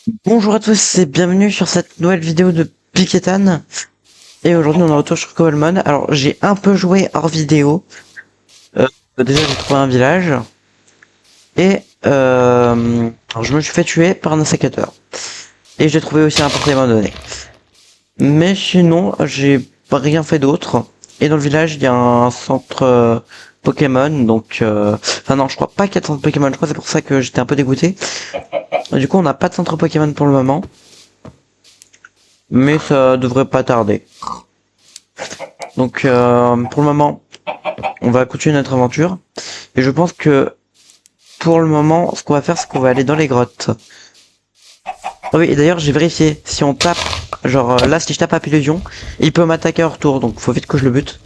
Bonjour à tous et bienvenue sur cette nouvelle vidéo de Piketan. Et aujourd'hui on est en retour sur Covalmon. Alors j'ai un peu joué hors vidéo. Euh, Déjà j'ai trouvé un village. Et alors, je me suis fait tuer par un sécateur. Et j'ai trouvé aussi un portail abandonné. Mais sinon j'ai rien fait d'autre. Et dans le village il y a un centre Pokémon. Donc enfin non, je crois pas qu'il y a de centre Pokémon. Je crois que c'est pour ça que j'étais un peu dégoûté. Et du coup on n'a pas de centre Pokémon pour le moment. Mais ça devrait pas tarder. Donc pour le moment, on va continuer notre aventure. Et je pense que pour le moment, ce qu'on va faire, c'est qu'on va aller dans les grottes. Ah oui, et d'ailleurs, j'ai vérifié. Si on tape, genre là, si je tape Apillusion, il peut m'attaquer en retour. Donc faut vite que je le bute.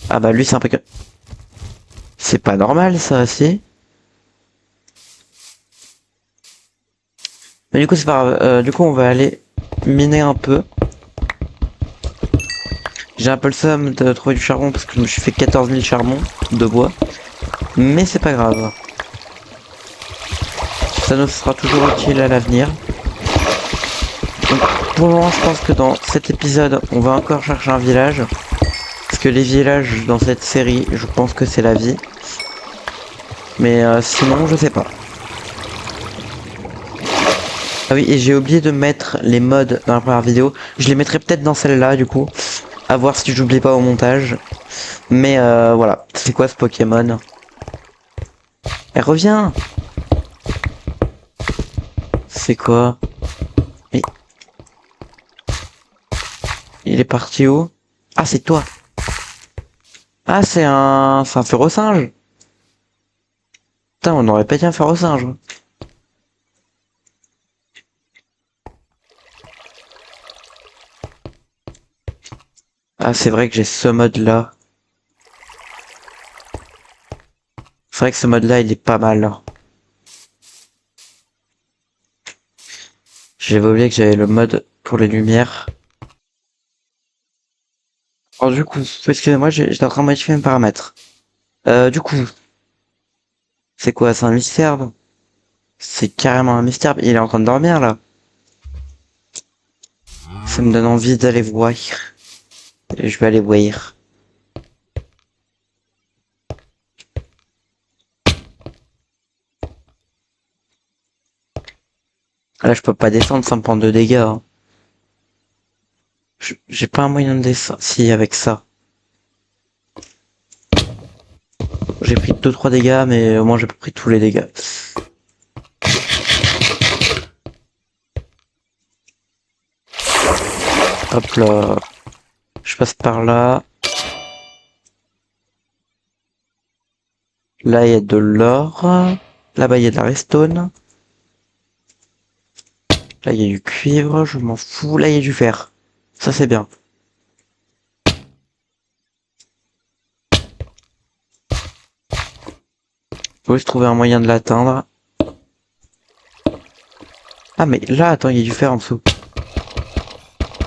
Ah bah lui, c'est un peu que... C'est pas normal ça, si. Mais du coup, c'est pas grave. Du coup, on va aller miner un peu. J'ai un peu le seum de trouver du charbon parce que je me suis fait 14 000 charbons de bois. Mais c'est pas grave. Ça nous sera toujours utile à l'avenir. Donc, pour le moment, je pense que dans cet épisode, on va encore chercher un village. Parce que les villages dans cette série, je pense que c'est la vie. Mais sinon, je sais pas. Ah oui, et j'ai oublié de mettre les mods dans la première vidéo. Je les mettrai peut-être dans celle-là, du coup. À voir si j'oublie pas au montage. Mais voilà. C'est quoi ce Pokémon? Elle revient. C'est quoi? Mais il est parti où? Ah, c'est toi. Ah, c'est un férocinge. Putain, on aurait pas dit un férocinge. Ah, c'est vrai que j'ai ce mode-là. C'est vrai que ce mode-là, il est pas mal. J'avais oublié que j'avais le mode pour les lumières. Alors du coup, excusez-moi, j'étais en train de modifier mes paramètres. Du coup, c'est quoi? C'est un mystère? C'est carrément un mystère. Il est en train de dormir là. Ça me donne envie d'aller voir. Et je vais aller voir. Là, je peux pas descendre sans me prendre de dégâts, hein. J'ai pas un moyen de descendre. Si, avec ça. J'ai pris 2-3 dégâts, mais au moins j'ai pas pris tous les dégâts. Hop là. Je passe par là. Là, il y a de l'or. Là-bas, il y a de la redstone. Là, il y a du cuivre. Je m'en fous. Là, il y a du fer. Ça, c'est bien. Faut juste trouver un moyen de l'atteindre. Ah, mais là, attends, il y a du fer en dessous.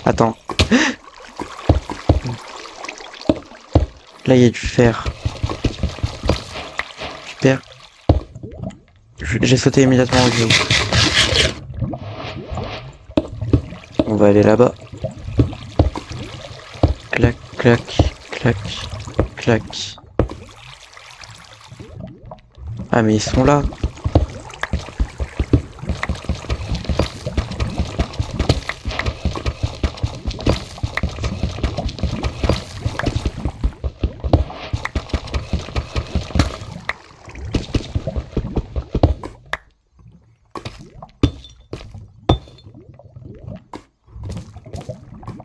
Attends. Là, il y a du fer. Super. J'ai sauté immédiatement au jeu. On va aller là-bas. Clac, clac, clac, clac. Ah, mais ils sont là.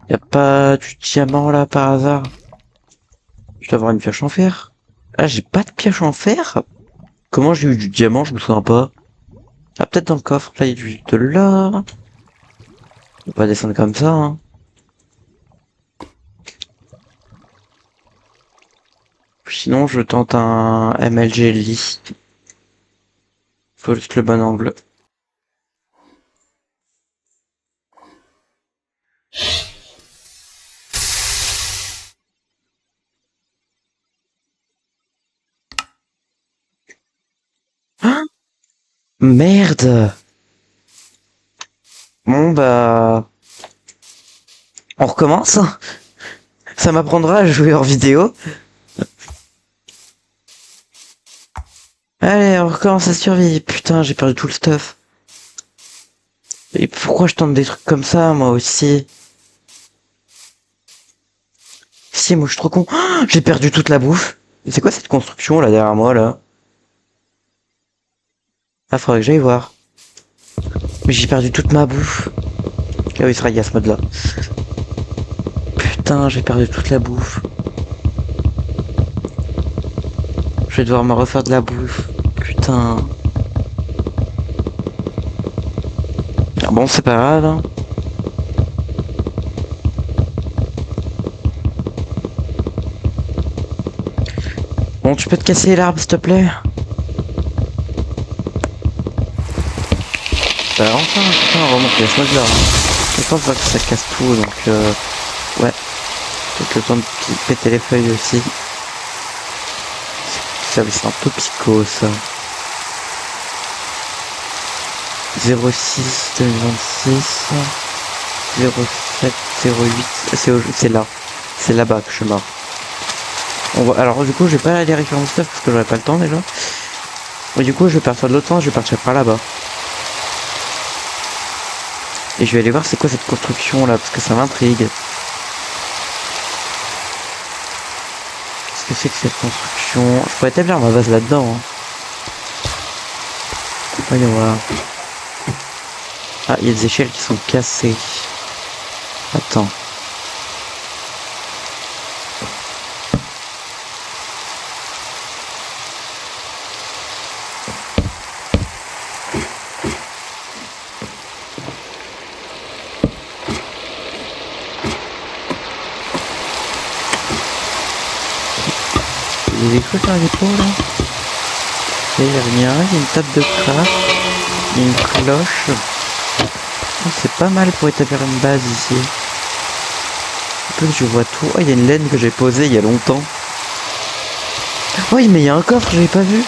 Y a pas du diamant là par hasard? Je dois avoir une pioche en fer. Ah, j'ai pas de pioche en fer? Comment j'ai eu du diamant? Je me souviens pas. Ah, peut-être dans le coffre. Là, il y a de l'or. On va pas descendre comme ça, hein. Sinon, je tente un MLG Lee. Faut juste le bon angle. Ah, merde! Bon bah... On recommence. Ça m'apprendra à jouer hors vidéo. Allez, on recommence à survie. Putain, j'ai perdu tout le stuff. Et pourquoi je tente des trucs comme ça, moi aussi? Si, moi je suis trop con. Oh, j'ai perdu toute la bouffe. C'est quoi cette construction là derrière moi là? Ah, faudrait que j'aille voir. Mais j'ai perdu toute ma bouffe. Ah oui, c'est vrai, il y a ce mode là. Putain, j'ai perdu toute la bouffe. Je vais devoir me refaire de la bouffe. Putain. Ah bon, c'est pas grave, hein. Bon, tu peux te casser l'arbre, s'il te plaît? Bah enfin, putain, remonte, il y a ce mode là. Je pense pas que ça casse tout, donc ouais. Peut-être le temps de péter les feuilles aussi. Ça, c'est un peu psycho, ça. 06 2026 07 08 c'est là. C'est là-bas que je suis mort. Alors du coup je vais pas aller récupérer mon stuff parce que j'aurai pas le temps déjà. Et du coup je vais partir de l'autre sens, je vais partir par là-bas. Et je vais aller voir c'est quoi cette construction là parce que ça m'intrigue. Qu'est-ce que c'est que cette construction? Je pourrais établir ma base là-dedans. Hein. Voyons voir. Ah, il y a des échelles qui sont cassées. Attends. Il y a des trucs dans les dépôt là. Et il y a rien, il y a une table de craft, il y a une cloche. Oh, c'est pas mal pour établir une base ici. Un peu que je vois tout. Oh, il y a une laine que j'ai posée il y a longtemps. Oui, mais il y a un coffre, j'avais pas vu.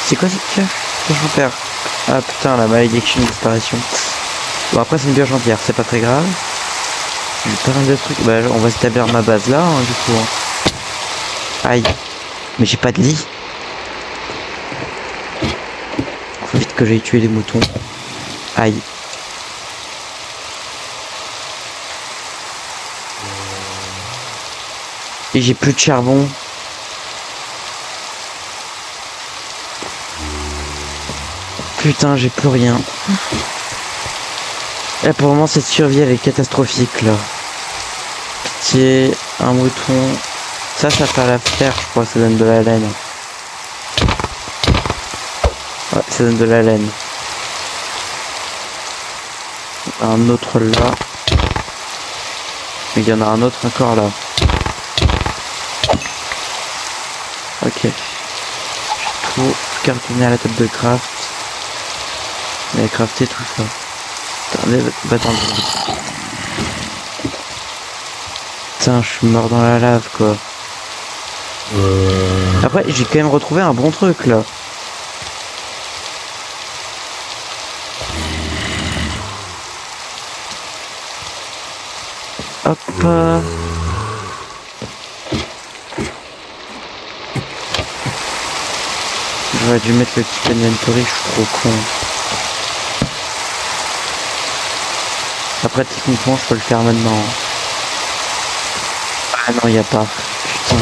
C'est quoi cette pioche? Pioche en terre. Ah putain, la malédiction de disparition. Bon, après c'est une pioche en pierre, c'est pas très grave. J'ai pas mal de trucs. Bah, on va établir ma base là, hein, du coup. Hein. Aïe. Mais j'ai pas de lit. Faut vite que j'aille tuer les moutons. Aïe. Et j'ai plus de charbon. Putain, j'ai plus rien. Et pour le moment, cette survie, elle est catastrophique, là. Pitié, un mouton. Ça fait l'affaire, je crois, ça donne de la laine. Ouais, ça donne de la laine. Un autre là. Mais il y en a un autre encore là. Ok. J'ai tout cartonné à la table de craft. Mais crafter tout ça. Attendez, attendez. Putain, je suis mort dans la lave quoi. Après, j'ai quand même retrouvé un bon truc là. Hop. J'aurais dû mettre le petit inventory, je suis trop con. Après, techniquement, je peux le faire maintenant. Ah non, il n'y a pas. Putain.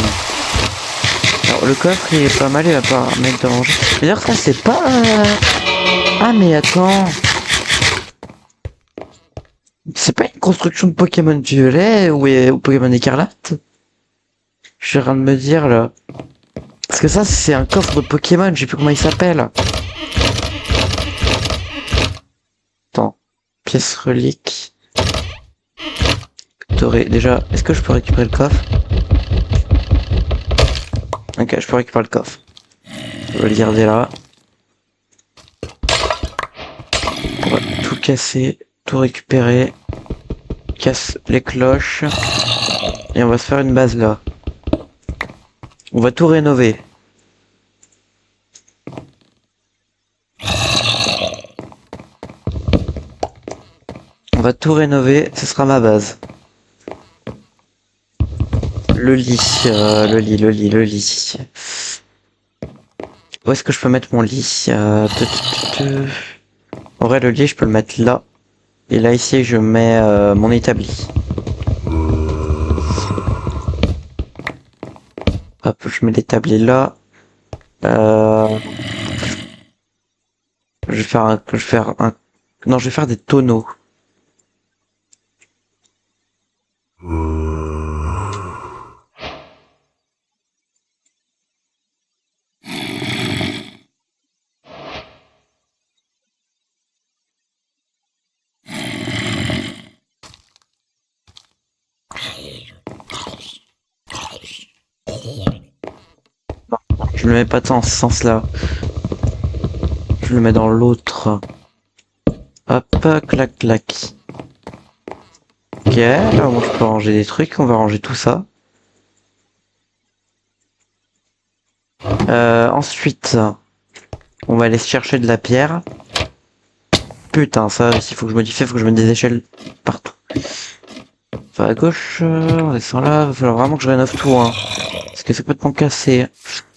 Alors, le coffre, il est pas mal, il va pas mettre de manger. D'ailleurs, ça, c'est pas... Ah, mais attends. C'est pas une construction de Pokémon violet ou Pokémon écarlate? Je suis en train de me dire, là. Parce que ça, c'est un coffre de Pokémon, je sais plus comment il s'appelle. Attends. Pièce relique. Déjà, est-ce que je peux récupérer le coffre? Ok, je peux récupérer le coffre. Je vais le garder là. On va tout casser, tout récupérer. Casse les cloches. Et on va se faire une base là. On va tout rénover. On va tout rénover, ce sera ma base. Le lit, le lit. Où est-ce que je peux mettre mon lit En vrai, le lit, je peux le mettre là. Et là, ici, je mets mon établi. Hop, je mets l'établi là. Je vais faire un... Non, je vais faire des tonneaux. Non, je le mets pas dans ce sens-là. Je le mets dans l'autre. Hop, clac, clac. Ok, là, moi, je peux ranger des trucs. On va ranger tout ça. Ensuite, on va aller chercher de la pierre. Putain, ça, s'il faut que je modifie, il faut que je mette des échelles partout. Enfin, à gauche, on descend là. Il va falloir vraiment que je rénove tout, hein. Parce que c'est complètement cassé.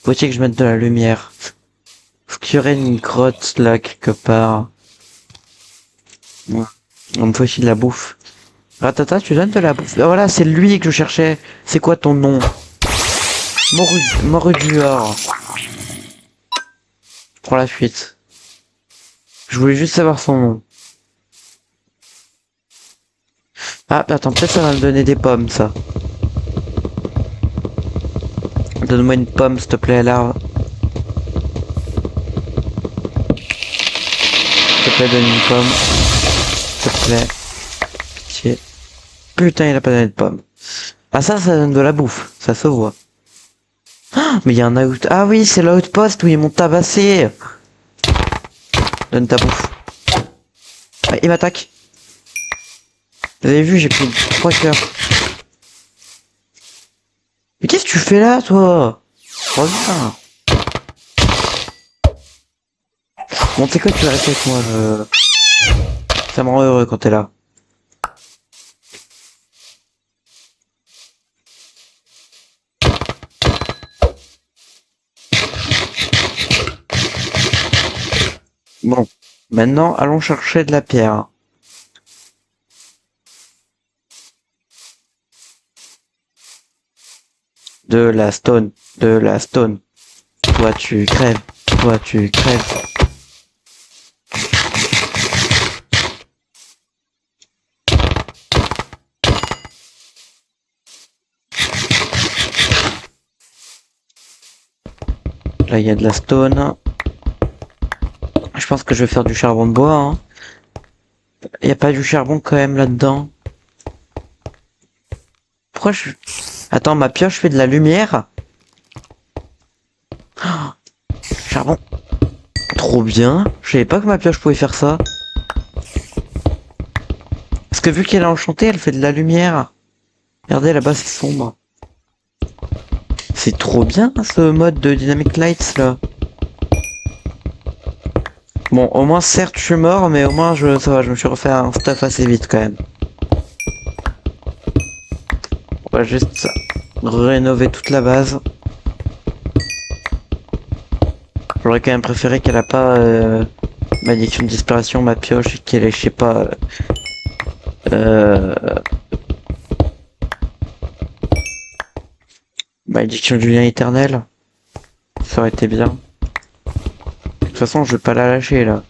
Faut-il que je mette de la lumière. Faut qu'il y aurait une grotte là, quelque part. Ouais. On me faut aussi de la bouffe. Ratata, tu donnes de la bouffe. Ah, voilà, c'est lui que je cherchais. C'est quoi ton nom? Moruduor. Prends la fuite. Je voulais juste savoir son nom. Ah, attends, peut-être ça va me donner des pommes, ça. Donne-moi une pomme, s'il te plaît, l'arbre. S'il te plaît, donne une pomme. S'il te plaît. Pitié. Putain, il a pas donné de pomme. Ah, ça donne de la bouffe. Ça se voit. Ah, mais il y a un out... Ah oui, c'est l'outpost où ils m'ont tabassé. Donne ta bouffe. Ah, il m'attaque. Vous avez vu, j'ai pris 3 cœurs. Mais qu'est-ce que tu fais là, toi? Reviens. Bon, tu sais quoi, tu vas rester avec moi. Ça me rend heureux quand t'es là. Bon, maintenant, allons chercher de la pierre. De la stone, de la stone. Toi, tu crèves. Toi, tu crèves. Là, il y a de la stone. Je pense que je vais faire du charbon de bois, hein. Il y a pas du charbon quand même là-dedans. Pourquoi je... Attends, ma pioche fait de la lumière. Oh, charbon. Trop bien. Je savais pas que ma pioche pouvait faire ça. Parce que vu qu'elle est enchantée, elle fait de la lumière. Regardez, là-bas, c'est sombre. C'est trop bien, ce mode de Dynamic Lights, là. Bon, au moins, certes, je suis mort, mais au moins, ça va, je me suis refait un stuff assez vite, quand même. On va juste rénover toute la base. J'aurais quand même préféré qu'elle a pas malédiction de disparition, ma pioche, et qu'elle ait, je sais pas... malédiction du lien éternel. Ça aurait été bien. De toute façon, je vais pas la lâcher, là.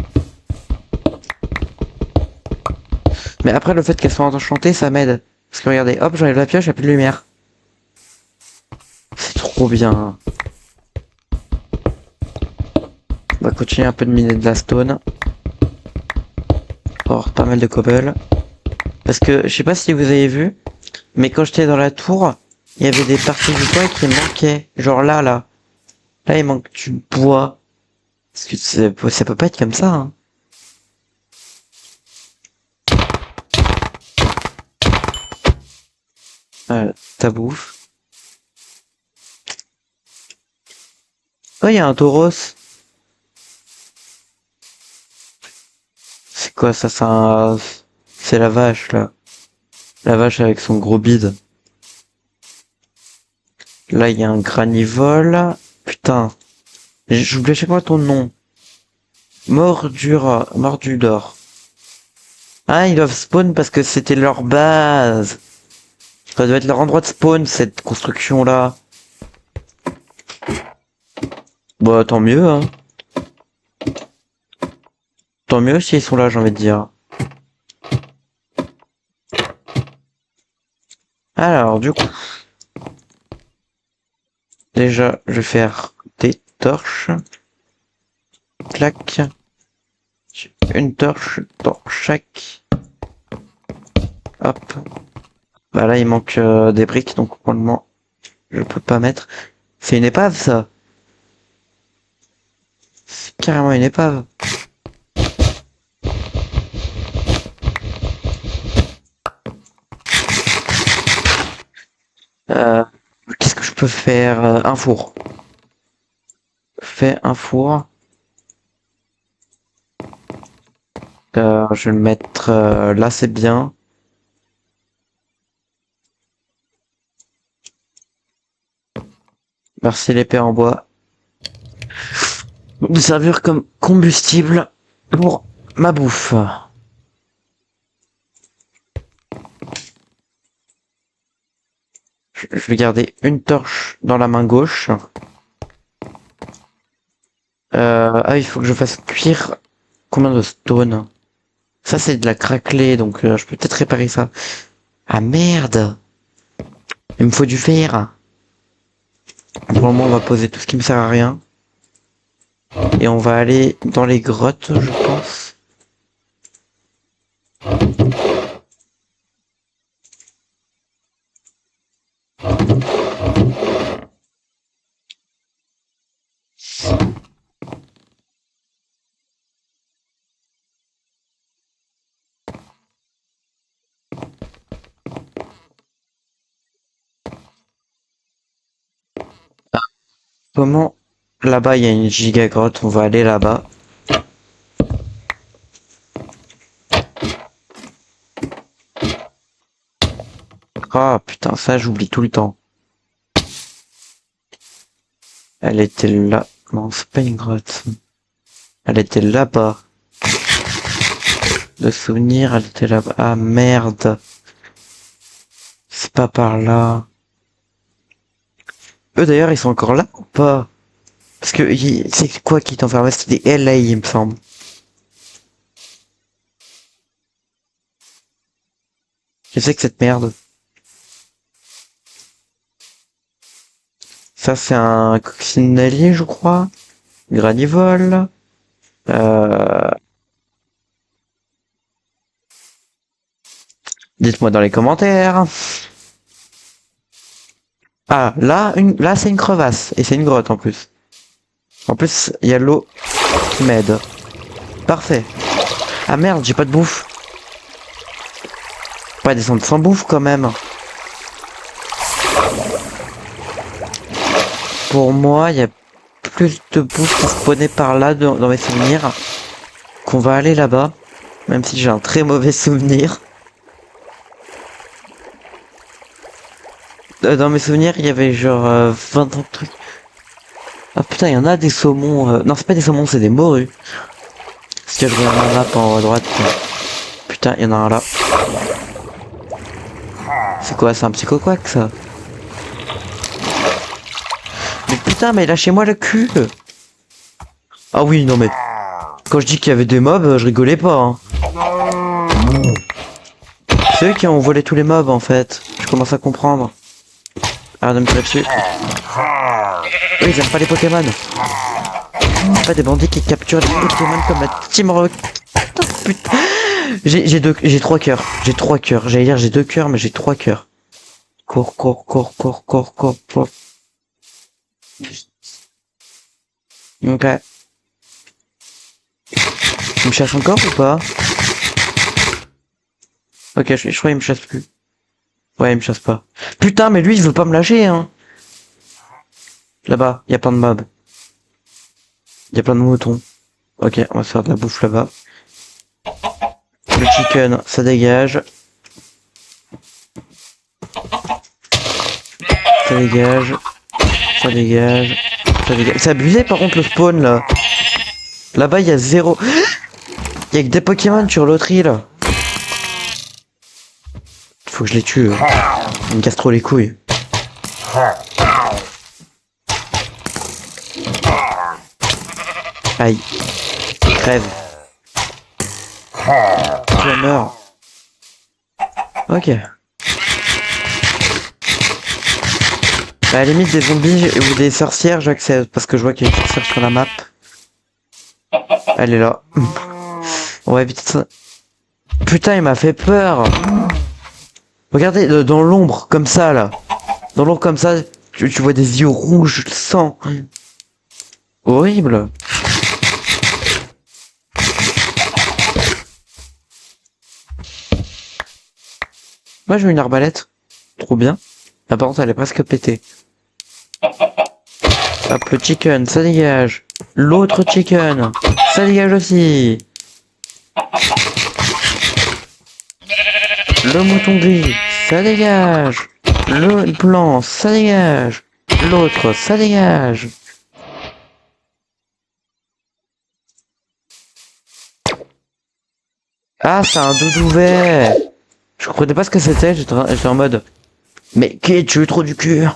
Mais après, le fait qu'elle soit enchantée, ça m'aide. Parce que regardez, hop, j'enlève la pioche, il n'y a plus de lumière. C'est trop bien. On va continuer un peu de miner de la stone. Or, pas mal de cobble. Parce que, je sais pas si vous avez vu, mais quand j'étais dans la tour, il y avait des parties du toit qui manquaient. Genre là. Là, il manque du bois. Parce que ça peut pas être comme ça, hein. Ta bouffe. Oh, il y a un tauros. C'est quoi ça? C'est la vache, là. La vache avec son gros bide. Là, il y a un granivole. Putain. J'oublie à chaque fois ton nom. Mordudor. Ah, ils doivent spawn parce que c'était leur base. Ça doit être leur endroit de spawn, cette construction-là. Bah, tant mieux, hein. Tant mieux s'ils sont là, j'ai envie de dire. Alors, du coup. Déjà, je vais faire des torches. Clac. Une torche dans chaque. Hop. Bah là, il manque des briques, donc pour le moment, je peux pas mettre. C'est une épave, ça. C'est carrément une épave. Euh, Qu'est-ce que je peux faire? Un four. Fais un four. Je vais le mettre là, c'est bien. Merci l'épée en bois. De servir comme combustible pour ma bouffe. Je vais garder une torche dans la main gauche. Ah, il faut que je fasse cuire combien de stone? Ça, c'est de la craquelée, donc je peux peut-être réparer ça. Ah merde! Il me faut du fer. Pour le moment, on va poser tout ce qui me sert à rien. Et on va aller dans les grottes, je pense. Comment? Là-bas, il y a une giga grotte, on va aller là-bas. Ah putain, ça j'oublie tout le temps. Elle était là. Non, c'est pas une grotte. Elle était là-bas. De souvenir, elle était là-bas. Ah merde. C'est pas par là. Eux d'ailleurs, ils sont encore là ou pas? Parce que c'est quoi qui t'enfermait? C'était des LA, il me semble. Je sais que cette merde. Ça, c'est un coccinellier, je crois. Granivole. Euh... Dites-moi dans les commentaires. Ah, là, c'est une crevasse. Et c'est une grotte, en plus. En plus, il y a l'eau qui m'aide. Parfait. Ah merde, j'ai pas de bouffe. Pas descendre sans bouffe, quand même. Pour moi, il y a plus de bouffe qui spawnait par là dans mes souvenirs. Qu'on va aller là-bas. Même si j'ai un très mauvais souvenir. Dans mes souvenirs, il y avait genre 20 ans de trucs. Ah putain, il y en a des saumons. Non, c'est pas des saumons, c'est des morues. Si je regarde la map en haut à droite. Putain, il y en a un là. C'est quoi, c'est un psychoquack ça? Mais putain, mais lâchez-moi le cul! Ah oui, non mais. Quand je dis qu'il y avait des mobs, je rigolais pas. Hein. C'est eux qui ont volé tous les mobs en fait. Je commence à comprendre. Arrête de me tirer dessus. Eux, ils aiment pas les Pokémon. C'est pas des bandits qui capturent les Pokémon comme la Team Rocket. Putain. J'ai 3 cœurs. J'ai 3 cœurs. J'allais dire j'ai 2 cœurs, mais j'ai 3 cœurs. Cours. Ok. Il me chasse encore ou pas? Ok, je crois qu'il me chasse plus. Ouais, il me chasse pas. Putain, mais lui, il veut pas me lâcher, hein. Là-bas, y a plein de mobs. Il y a plein de moutons. Ok, on va se faire de la bouffe là-bas. Le chicken, ça dégage. Ça dégage. Ça dégage. Ça dégage. C'est abusé par contre le spawn là. Là-bas il y a zéro. Il y a que des Pokémon sur l'autre île. Faut que je les tue. Ils me cassent trop les couilles. Aïe. Crève. Je meurs. Ok. Bah, à la limite des zombies ou des sorcières j'accepte parce que je vois qu'il y a une sorcière sur la map. Elle est là. On va éviter ça. Putain il m'a fait peur. Regardez dans l'ombre comme ça là. Dans l'ombre comme ça tu vois des yeux rouges, le sang. Horrible. Moi j'ai une arbalète. Trop bien. Ah, par contre elle est presque pétée. Hop le chicken, ça dégage. L'autre chicken, ça dégage aussi. Le mouton gris, ça dégage. Le blanc, ça dégage. L'autre, ça dégage. Ah, c'est un doudou vert. Je comprenais pas ce que c'était, j'étais en mode... Mais qui es-tu, trop du cul?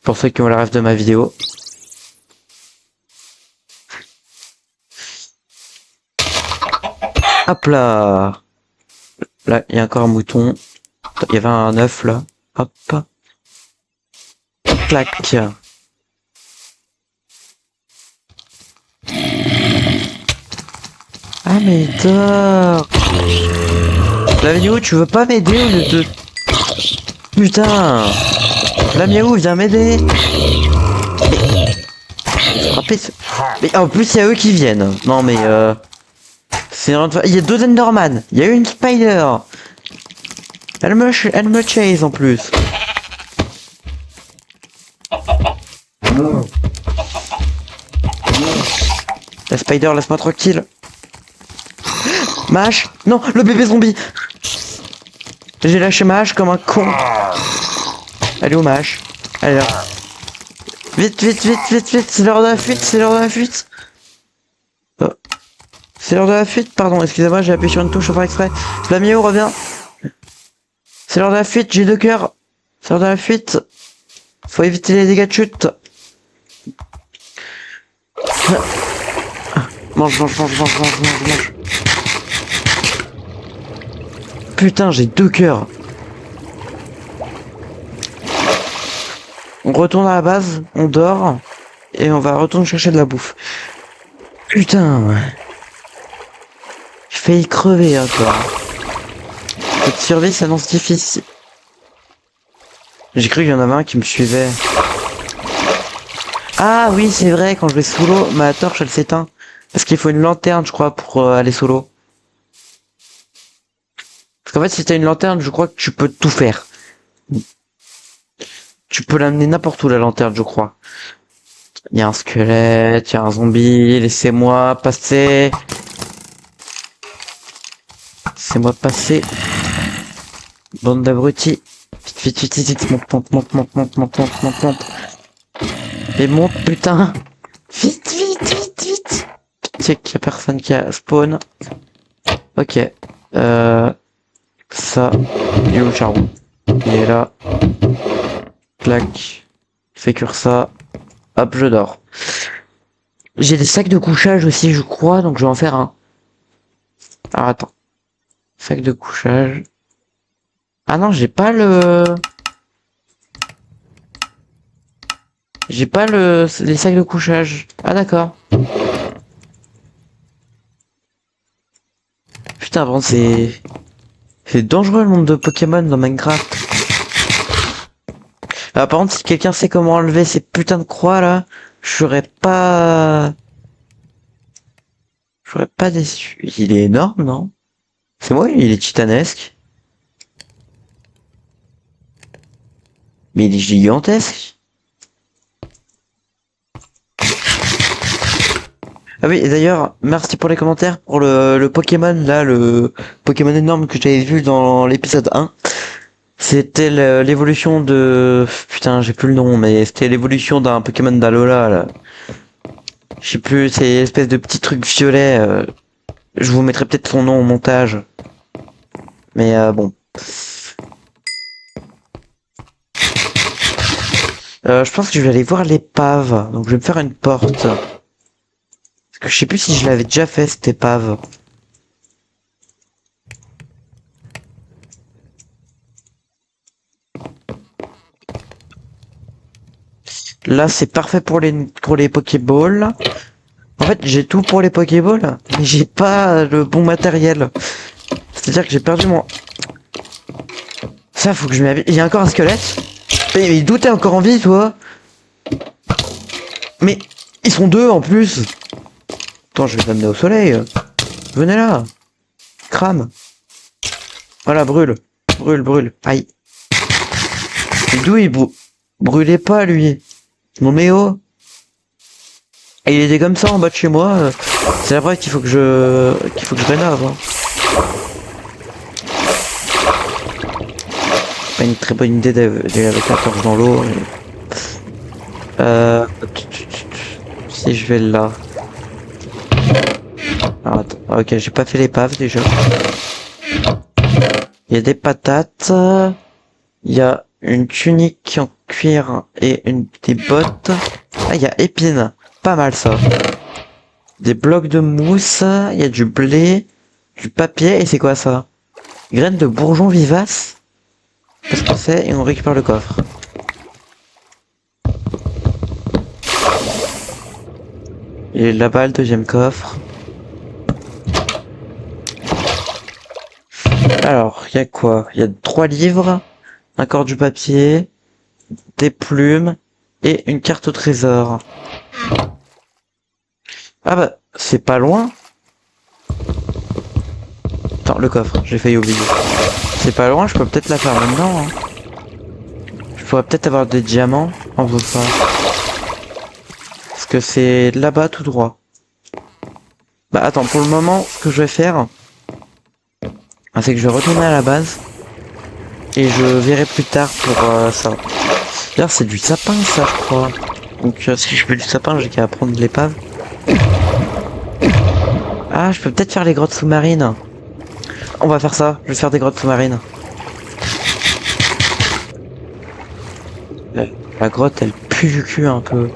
Pour ceux qui ont la rêve de ma vidéo. Hop là. Là, il y a encore un mouton. Il y avait un œuf là. Hop. Clac. Ah mais dors. La vidéo, tu veux pas m'aider au lieu de... Putain. La miaou viens m'aider. Mais en plus il y a eux qui viennent. Non mais c'est il y a deux Enderman. Il y a une Spider. Elle me chase en plus. La Spider, laisse-moi tranquille. Mash. Non, le bébé zombie. J'ai lâché Mash comme un con. Elle est où Mash? Elle est là. Vite, vite, vite, vite, vite. C'est l'heure de la fuite, c'est l'heure de la fuite. Oh. C'est l'heure de la fuite, pardon, excusez-moi, j'ai appuyé sur une touche sans faire exprès. La miaou revient. C'est l'heure de la fuite, j'ai 2 cœurs. C'est l'heure de la fuite. Faut éviter les dégâts de chute. Mange, mange, mange, mange, mange, mange, mange. Putain, j'ai 2 cœurs. On retourne à la base, on dort, et on va retourner chercher de la bouffe. Putain. J'ai failli crever encore. Cette survie s'annonce difficile. J'ai cru qu'il y en avait un qui me suivait. Ah oui, c'est vrai, quand je vais sous l'eau, ma torche elle s'éteint. Parce qu'il faut une lanterne, je crois, pour aller sous l'eau. Parce qu'en fait, si t'as une lanterne, je crois que tu peux tout faire. Tu peux l'amener n'importe où, la lanterne, je crois. Il y a un squelette, il y a un zombie, laissez-moi passer. Laissez-moi passer. Bande d'abrutis. Vite, vite, vite, vite, vite, monte, monte, monte, monte, monte, monte, monte, monte, monte. Et monte, putain. Vite, vite, vite, vite. Check, qu'il y a personne qui a spawn. Ok. Ça. Il est où le charbon? Il est là. Clac. Fais cuire ça. Hop, je dors. J'ai des sacs de couchage aussi, je crois, donc je vais en faire un. Alors attends. Sac de couchage. Ah non, j'ai pas le... J'ai pas les sacs de couchage. Ah d'accord. Putain, bon, c'est dangereux le monde de Pokémon dans Minecraft. Ah, par contre, si quelqu'un sait comment enlever ces putains de croix là, je serais pas déçu. Il est énorme, non? C'est moi, il est titanesque. Mais il est gigantesque. Ah oui, et d'ailleurs, merci pour les commentaires pour le Pokémon, là, le Pokémon énorme que j'avais vu dans l'épisode 1. C'était l'évolution de... Putain, j'ai plus le nom, mais c'était l'évolution d'un Pokémon d'Alola, là. Je sais plus, c'est l'espèce de petit truc violet. Je vous mettrai peut-être son nom au montage. Mais bon. Je pense que je vais aller voir l'épave. Donc je vais me faire une porte. Parce que je sais plus si je l'avais déjà fait, cette épave. Là, c'est parfait pour les Pokéballs. En fait, j'ai tout pour les Pokéballs, mais j'ai pas le bon matériel. C'est-à-dire que j'ai perdu mon... Ça, faut que je m'habille. Il y a encore un squelette. Mais d'où t'es encore en vie, toi? Mais ils sont deux en plus. Attends, je vais t'amener au soleil. Venez là. Crame. Voilà, brûle. Brûle, brûle. Aïe. Et d'où il brûlait pas, lui? Non mais oh. Et il était comme ça en bas de chez moi. C'est la preuve qu'il faut que je rénove. Hein. Pas une très bonne idée d'aller avec la torche dans l'eau. Mais... Si je vais là. Alors, attends. Ok, j'ai pas fait l'épave déjà. Il y a des patates. Il y a une tunique en cuir et des bottes. Ah, il y a épines. Pas mal ça. Des blocs de mousse. Il y a du blé. Du papier. Et c'est quoi ça? Graines de bourgeon vivace. Qu'est-ce que c'est? Et on récupère le coffre. Et là-bas le deuxième coffre. Alors, il y a quoi? Il y a 3 livres, encore du papier, des plumes et une carte au trésor. Ah bah, c'est pas loin. Attends, le coffre, j'ai failli oublier. C'est pas loin, je peux peut-être la faire maintenant. Hein. Je pourrais peut-être avoir des diamants en faisant ça. Parce que c'est là-bas tout droit. Bah attends, pour le moment, ce que je vais faire, c'est que je vais retourner à la base. Et je verrai plus tard pour ça. D'ailleurs, c'est du sapin, ça, je crois. Donc, si je veux du sapin, j'ai qu'à prendre l'épave. Ah, je peux peut-être faire les grottes sous-marines. On va faire ça. Je vais faire des grottes sous-marines. La grotte, elle pue du cul un peu.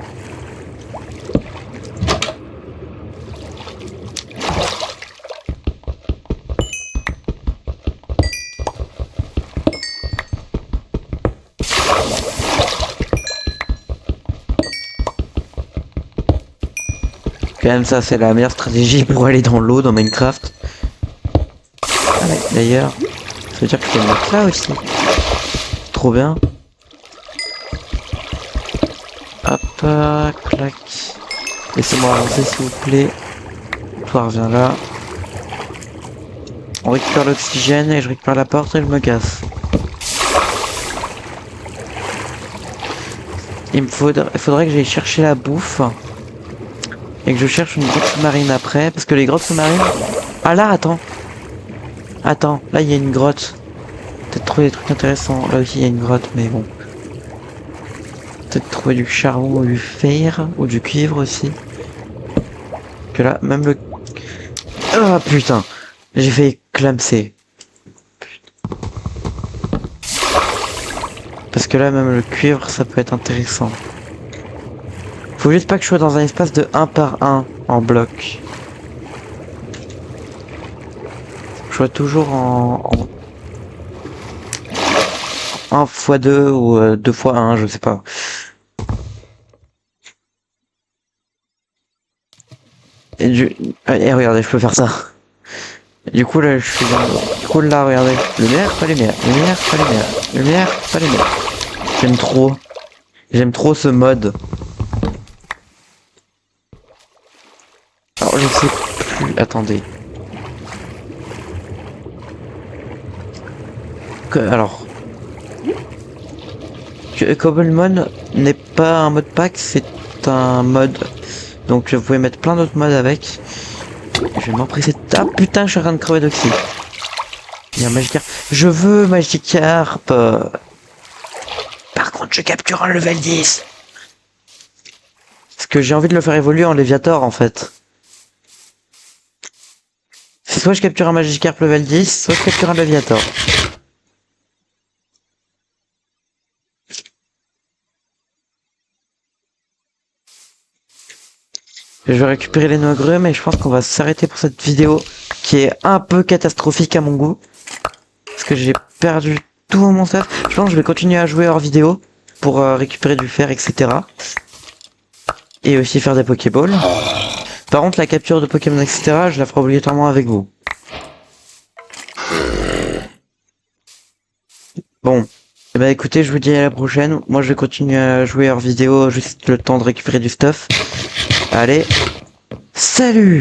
Quand même, ça, c'est la meilleure stratégie pour aller dans l'eau dans Minecraft. Ah, d'ailleurs, ça veut dire que je peux me mettre là aussi. Trop bien. Hop, clac. Laissez-moi avancer, s'il vous plaît. Toi, reviens là. On récupère l'oxygène et je récupère la porte et je me casse. Il faudrait que j'aille chercher la bouffe. Et que je cherche une grotte sous-marine après. Parce que les grottes sous-marines... Ah là, attends. Attends, là il y a une grotte. Peut-être trouver des trucs intéressants. Là aussi il y a une grotte, mais bon. Peut-être trouver du charbon ou du fer. Ou du cuivre aussi. Que là, même le... Ah putain. J'ai fait clamser. Parce que là, même le cuivre, ça peut être intéressant. Faut juste pas que je sois dans un espace de 1 par 1 en bloc. Je sois toujours en 1 x 2 ou 2 x 1, je sais pas. Et regardez, je peux faire ça. Du coup là je suis dans... Du coup là regardez. Lumière, pas lumière. Lumière, pas lumière. Lumière, pas lumière. J'aime trop. J'aime trop ce mode. Alors je sais plus. Attendez. Alors. Cobblemon n'est pas un mode pack, c'est un mode Donc vous pouvez mettre plein d'autres modes avec. Je vais m'empresser. Ah putain, je suis en train de crever d'oxy. Il y a un Magikarp. Je veux Magikarp. Par contre, je capture un level 10. Parce que j'ai envie de le faire évoluer en Léviator en fait. Soit je capture un Magikarp level 10, soit je capture un Léviator. Je vais récupérer les noix grumes mais je pense qu'on va s'arrêter pour cette vidéo qui est un peu catastrophique à mon goût. Parce que j'ai perdu tout mon stuff. Je pense que je vais continuer à jouer hors vidéo pour récupérer du fer, etc. Et aussi faire des Pokéballs. Par contre, la capture de Pokémon, etc., je la ferai obligatoirement avec vous. Bon. Eh ben écoutez, je vous dis à la prochaine. Moi, je vais continuer à jouer hors vidéo, juste le temps de récupérer du stuff. Allez. Salut!